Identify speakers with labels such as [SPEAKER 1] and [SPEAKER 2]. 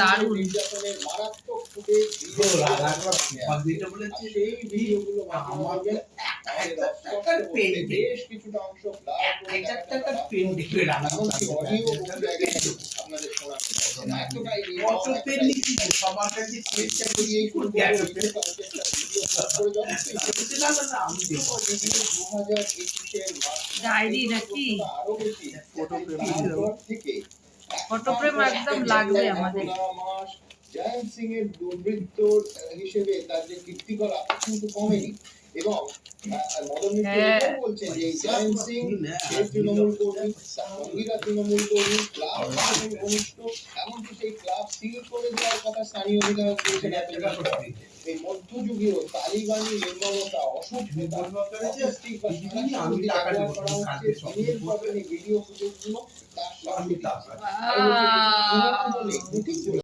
[SPEAKER 1] দারুণ।
[SPEAKER 2] নির্যাতনের মারাত্মক ফুটেজ সেই ভিডিওগুলো বেশ কিছুটা অংশ এমনকি অডিও আপনাদের শোনানো এতটাই
[SPEAKER 1] ডায়েরি নাকি
[SPEAKER 2] আরো বেশি থেকে
[SPEAKER 1] ফটোফ্রেম একদম লাগবে আমাদের।
[SPEAKER 2] জয়ন্ত সিং এর দুর্বৃত্ত হিসেবে তার যে কীর্তিকলাপ কিন্তু কমেনি এবং মদন মিত্র বলছেন যে জয়ন্ত সিং তৃণমূল কর্মী, সঙ্গীরা তৃণমূল কর্মী, ক্লাব ঘনিষ্ঠ, এমনকি সেই ক্লাব সিল করে দেওয়ার কথা স্থানীয় বিধায়ক বলছেন। এই মধ্যযুগীয় তালিবানি নির্মমতা, অসভ্যতা, অপৌষ্টিক বা সাংস্কৃতিক ব্যবহার করা হচ্ছে দিনের পর দিন ভিডিও ফুটেজগুলো তার সামনে